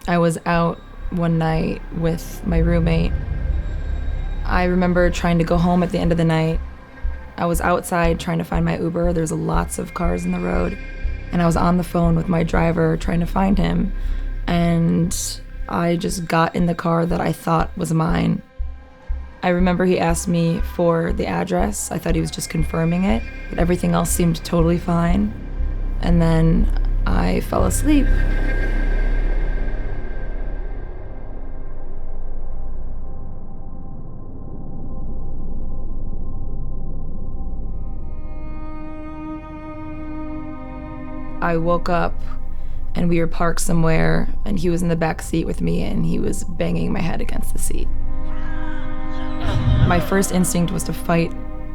I was out one night with my roommate. I remember trying to go home at the end of the night. I was outside trying to find my Uber. There's lots of cars in the road. And I was on the phone with my driver trying to find him. And I just got in the car that I thought was mine. I remember he asked me for the address. I thought he was just confirming it, but everything else seemed totally fine. And then I fell asleep. I woke up and we were parked somewhere and he was in the back seat with me and he was banging my head against the seat. My first instinct was to fight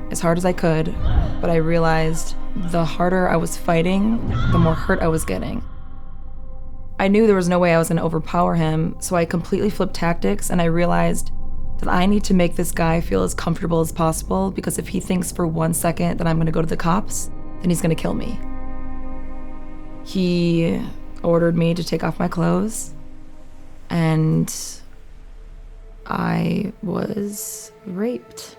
as hard as I could, but I realized the harder I was fighting, the more hurt I was getting. I knew there was no way I was gonna overpower him, so I completely flipped tactics and I realized that I need to make this guy feel as comfortable as possible, because if he thinks for 1 second that I'm gonna go to the cops, then he's gonna kill me. He ordered me to take off my clothes, and I was raped.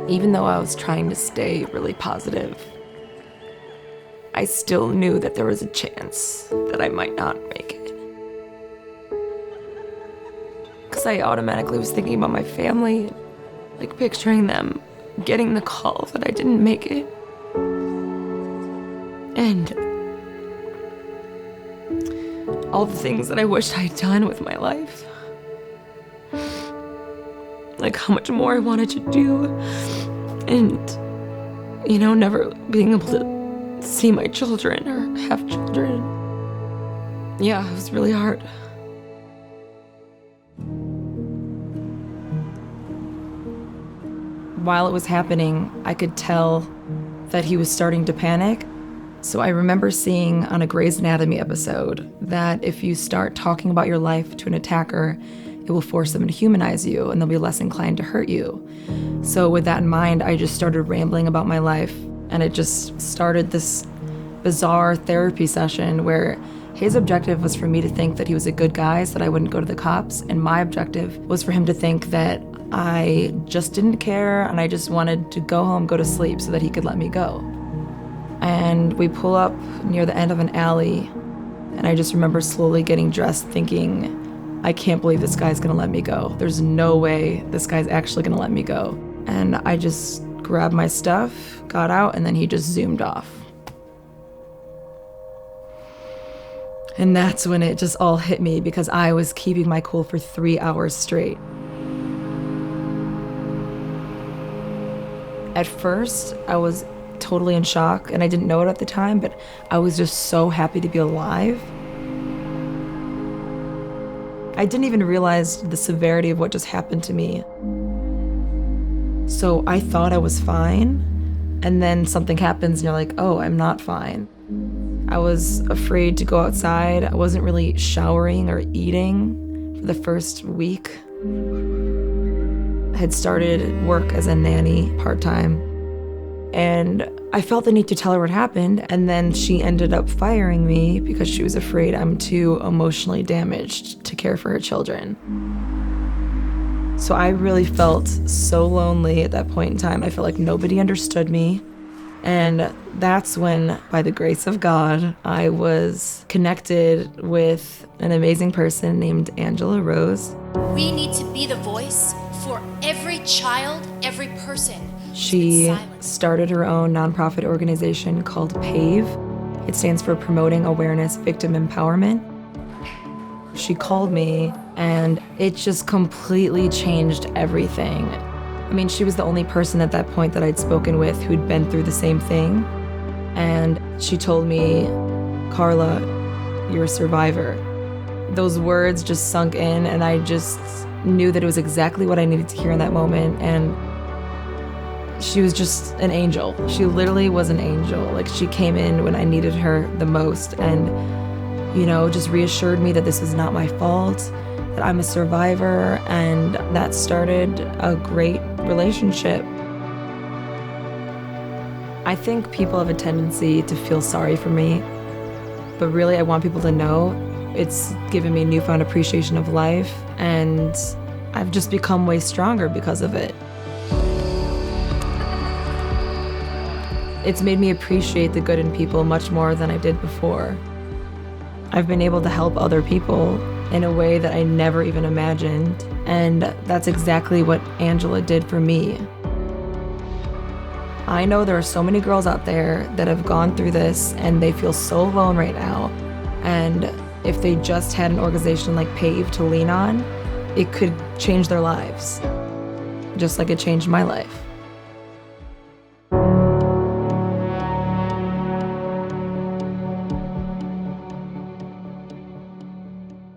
Even though I was trying to stay really positive, I still knew that there was a chance that I might not make it. Because I automatically was thinking about my family, like picturing them getting the call that I didn't make it. And all the things that I wished I'd done with my life. Like how much more I wanted to do. And, never being able to see my children or have children. Yeah, it was really hard. While it was happening, I could tell that he was starting to panic. So I remember seeing on a Grey's Anatomy episode that if you start talking about your life to an attacker, it will force them to humanize you and they'll be less inclined to hurt you. So with that in mind, I just started rambling about my life, and it just started this bizarre therapy session where his objective was for me to think that he was a good guy so that I wouldn't go to the cops, and my objective was for him to think that I just didn't care and I just wanted to go home, go to sleep so that he could let me go. And we pull up near the end of an alley, and I just remember slowly getting dressed thinking, I can't believe this guy's gonna let me go. There's no way this guy's actually gonna let me go. And I just grabbed my stuff, got out, and then he just zoomed off. And that's when it just all hit me, because I was keeping my cool for 3 hours straight. At first, I was totally in shock, and I didn't know it at the time, but I was just so happy to be alive. I didn't even realize the severity of what just happened to me. So I thought I was fine, and then something happens and you're like, oh, I'm not fine. I was afraid to go outside. I wasn't really showering or eating for the first week. I had started work as a nanny part-time, and I felt the need to tell her what happened, and then she ended up firing me because she was afraid I'm too emotionally damaged to care for her children. So I really felt so lonely at that point in time. I felt like nobody understood me. And that's when, by the grace of God, I was connected with an amazing person named Angela Rose. We need to be the voice for every child, every person. She started her own nonprofit organization called PAVE. It stands for Promoting Awareness Victim Empowerment. She called me, and it just completely changed everything. I mean, she was the only person at that point that I'd spoken with who'd been through the same thing. And she told me, Carla, you're a survivor. Those words just sunk in, and I just knew that it was exactly what I needed to hear in that moment. And she was just an angel. She literally was an angel. Like, she came in when I needed her the most and, just reassured me that this was not my fault, that I'm a survivor, and that started a great relationship. I think people have a tendency to feel sorry for me, but really I want people to know it's given me newfound appreciation of life, and I've just become way stronger because of it. It's made me appreciate the good in people much more than I did before. I've been able to help other people in a way that I never even imagined, and that's exactly what Angela did for me. I know there are so many girls out there that have gone through this and they feel so alone right now, and if they just had an organization like PAVE to lean on, it could change their lives, just like it changed my life.